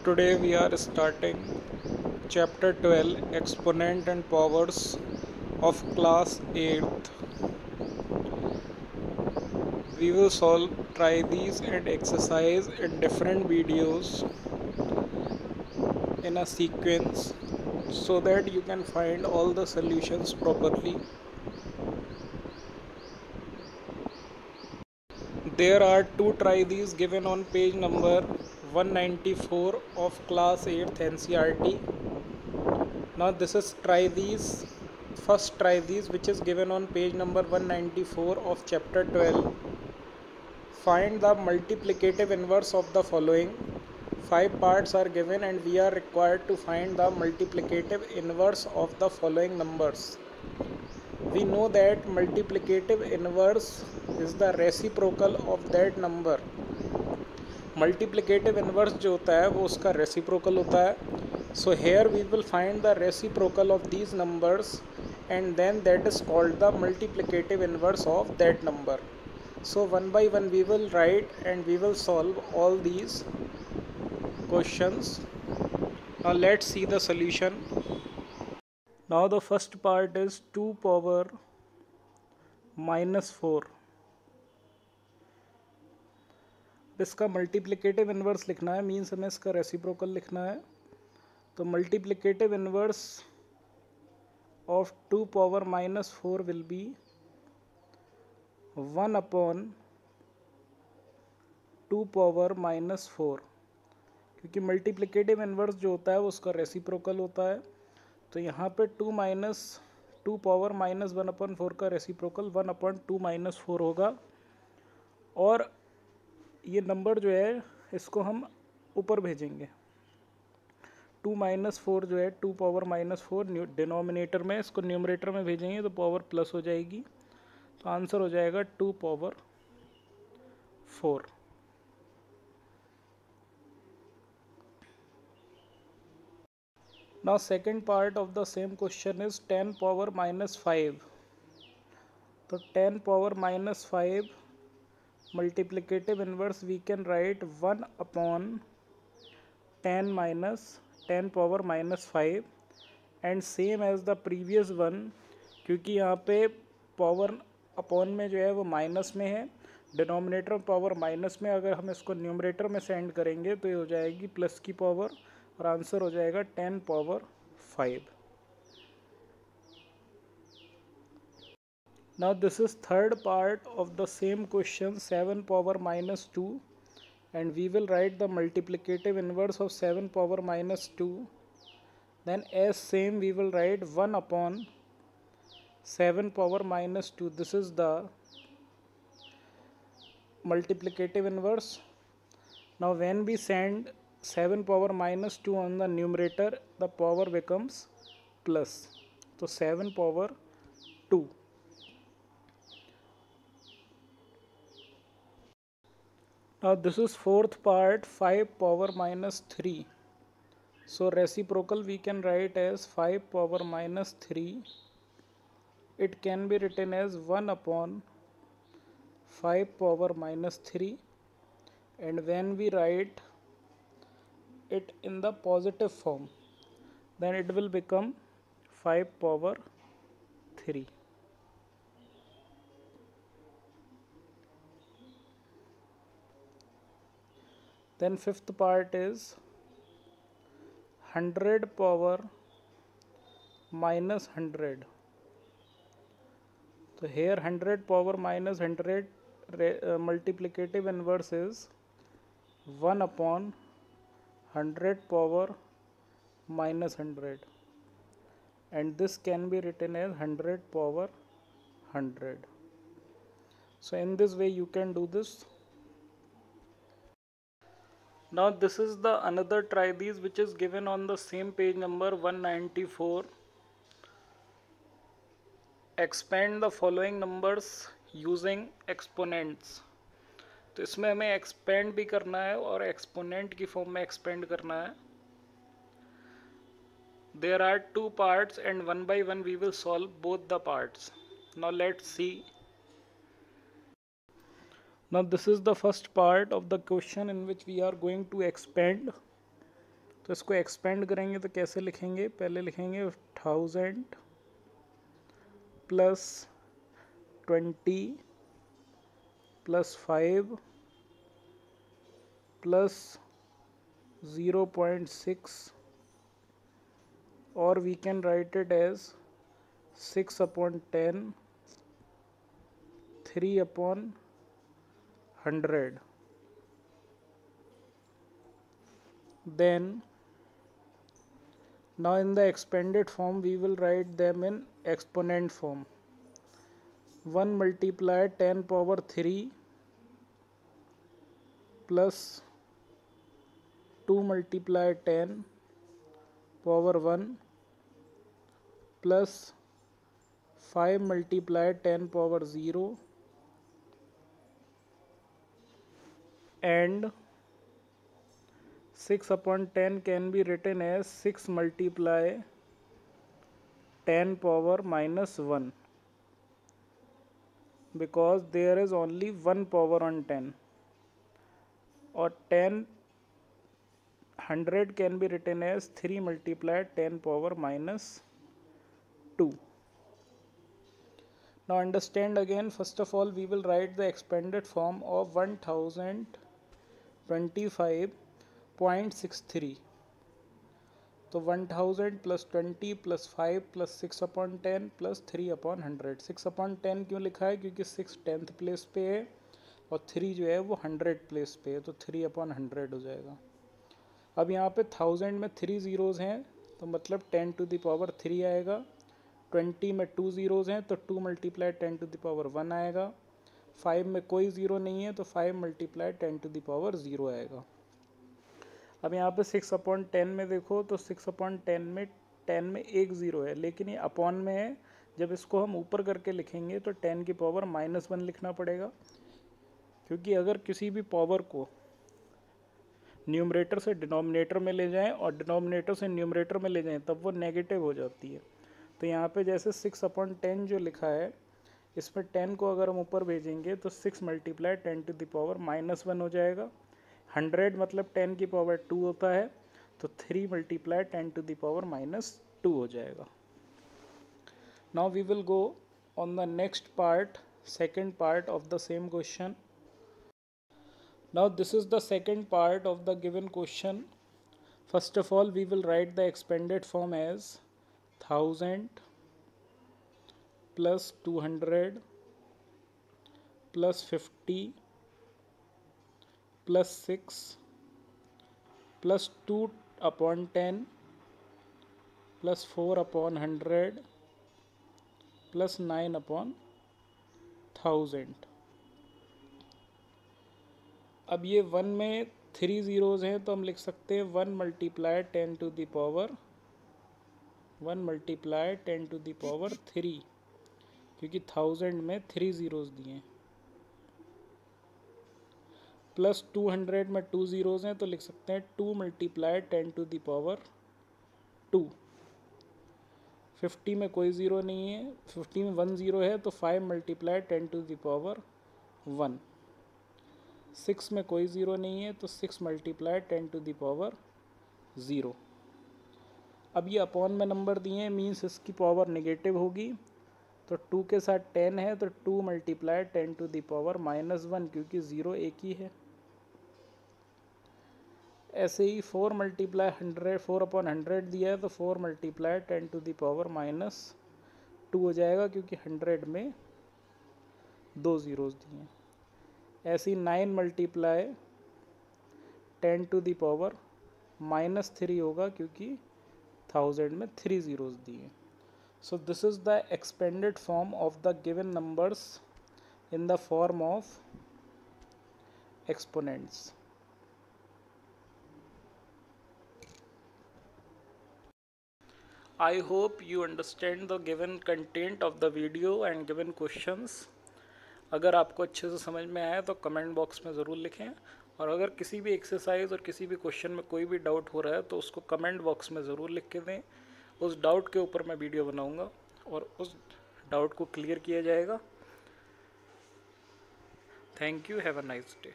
Today we are starting chapter 12 exponent and powers of class 8th. We will solve try these and exercise in different videos in a sequence so that you can find all the solutions properly. There are two try these given on page number 194 of class 8th NCERT. Now this is try these, first try these, which is given on page number 194 of chapter 12. Find the multiplicative inverse of the following. 5 parts are given and we are required to find the multiplicative inverse of the following numbers. We know that multiplicative inverse is the reciprocal of that number. Multiplicative inverse जो होता है वो उसका reciprocal होता है. So here we will find the reciprocal of these numbers and then that is called the multiplicative inverse of that number. So one by one we will write and we will solve all these questions. Now let's see the solution. Now the first part is 2 power minus 4. इसका multiplicative inverse लिखना है, means हमें इसका reciprocal लिखना है. तो multiplicative inverse of 2 power minus 4 will be 1 upon 2 power minus 4, क्योंकि multiplicative inverse जो होता है वो उसका रेसिप्रोकल होता है. तो यहाँ पे 2 पावर माइनस 1 अपॉन 4 का रेसिप्रोकल 1 अपॉन 2 माइनस 4 होगा. और ये नंबर जो है इसको हम ऊपर भेजेंगे. 2 माइनस 4 जो है 2 पावर माइनस 4 डिनोमिनेटर में, इसको न्यूमरेटर में भेजेंगे तो पावर प्लस हो जाएगी. तो आंसर हो जाएगा 2 power 4. Now second part of the same question is 10 power minus 5. तो 10 power minus 5 multiplicative inverse we can write 1 upon 10 minus 10 power minus 5 and same as the previous one, क्योंकि यहाँ पे power upon में जो है वो माइनस में है, डिनोमिनेटर पावर माइनस में, अगर हम इसको न्यूमरेटर में सेंड करेंगे तो ये हो जाएगी प्लस की पावर और आंसर हो जाएगा 10 power 5. Now this is third part of the same question, 7 power minus 2, and we will write the multiplicative inverse of 7 power minus 2. Then as same we will write 1 upon 7 power minus 2. This is the multiplicative inverse. Now when we send 7 power minus 2 on the numerator, the power becomes plus. So 7 power 2. Now this is fourth part, 5 power minus 3. So reciprocal we can write as 5 power minus 3. It can be written as 1 upon 5 power minus 3, and when we write it in the positive form then it will become 5 power 3. Then fifth part is 100 power minus 100. So here 100 power minus 100 multiplicative inverse is 1 upon 100 power minus 100, and this can be written as 100 power 100. So in this way you can do this. Now this is the another try these which is given on the same page number 194. Expand the following numbers using exponents. तो इसमें हमें expand भी करना है और exponent की form में expand करना है. There are two parts and one by one we will solve both the parts. Now let's see. Now this is the first part of the question in which we are going to expand. तो इसको expand करेंगे तो कैसे लिखेंगे, पहले लिखेंगे 1000 plus 20 plus 5 plus 0.6, or we can write it as 6 upon 10, 3 upon 100. Then now in the expanded form we will write them in exponent form. 1 multiply 10 power 3 plus 2 multiply 10 power 1 plus 5 multiply 10 power 0 and 6 upon 10 can be written as 6 multiply 10 power minus 1, because there is only 1 power on 10, or 10 100 can be written as 3 multiply 10 power minus 2. Now understand again, first of all we will write the expanded form of 1025.63. तो 1000 plus 20 plus 5 plus 6 upon 10 plus 3 upon 100. 6 upon 10 क्यों लिखा है, क्योंकि 6 10th place पे है और 3 जो है वो 100 प्लेस पे है, तो 3 अपॉन 100 हो जाएगा. अब यहाँ पे 1000 में 3 ज़ीरोज़ हैं तो मतलब 10 टू द पावर 3 आएगा. 20 में 2 ज़ीरोज़ हैं तो 2 मल्टीप्लाई 10 टू द पावर 1 आएगा. 5 में कोई ज़ीरो नहीं है तो 5 मल्टीप्लाई 10 टू द पावर 0 आएगा. अब यहाँ पे 6 अपॉन 10 में देखो तो 6 अपॉन 10 में एक ज़ीरो है, लेकिन ये अपॉन में है. जब इसको हम ऊपर करके लिखेंगे तो 10 की पावर -1 लिखना पड़ेगा, क्योंकि अगर किसी भी पावर को न्यूमरेटर से डिनोमिनेटर में ले जाएं और डिनोमिनेटर से न्यूमरेटर में ले जाएं तब वो नेगेटिव हो जाती है. तो यहाँ पे जैसे 6 अपॉन 10 जो लिखा है, इसमें 10 को अगर हम ऊपर भेजेंगे तो 6 मल्टीप्लाई 10 टू द पावर -1 हो जाएगा. 100 मतलब 10 की पावर 2 होता है, तो 3 मल्टीप्लाई 10 टू द पावर -2 हो जाएगा. Now we will go on the next part, second part of the same question. Now this is the second part of the given question. First of all we will write the expanded form as 1000 plus 200 plus 50 plus 6 plus 2 upon 10 plus 4 upon 100 plus 9 upon 1000. अब ये 1 में 3 zeros हैं तो हम लिख सकते हैं 1 multiply 10 to the power 3, क्योंकि 1000 में 3 ज़ीरोज़ दिए हैं. प्लस 200 में 2 ज़ीरोज़ हैं तो लिख सकते हैं 2 मल्टीप्लाई 10 टू द पावर 2. 50 में कोई ज़ीरो नहीं है, 50 में 1 ज़ीरो है तो 5 मल्टीप्लाई 10 टू द पावर 1. 6 में कोई ज़ीरो नहीं है तो 6 मल्टीप्लाई 10 टू द पावर 0. अब ये अपॉन में नंबर दिए हैं, मीन्स इसकी पावर नेगेटिव होगी, तो 2 के साथ 10 है तो 2 मल्टीप्लाई 10 टू द पावर -1, क्योंकि 0 एक ही है. ऐसे ही 4 मल्टीप्लाई 100, 4 अपॉन 100 दिया है तो 4 मल्टीप्लाई 10 टू द पावर -2 हो जाएगा, क्योंकि 100 में 2 ज़ीरोज़ दिए हैं. ऐसी 9 मल्टीप्लाई 10 टू द पावर -3 होगा, क्योंकि 1000 में 3 ज़ीरोज़ दिए. So this is the expanded form of the given numbers in the form of exponents. I hope you understand the given content of the video and given questions. अगर आपको अच्छे से समझ में आया तो कमेंट बॉक्स में ज़रूर लिखें, और अगर किसी भी एक्सरसाइज और किसी भी क्वेश्चन में कोई भी डाउट हो रहा है तो उसको कमेंट बॉक्स में ज़रूर लिख के दें. उस डाउट के ऊपर मैं वीडियो बनाऊंगा और उस डाउट को क्लियर किया जाएगा. Thank you. Have a nice day.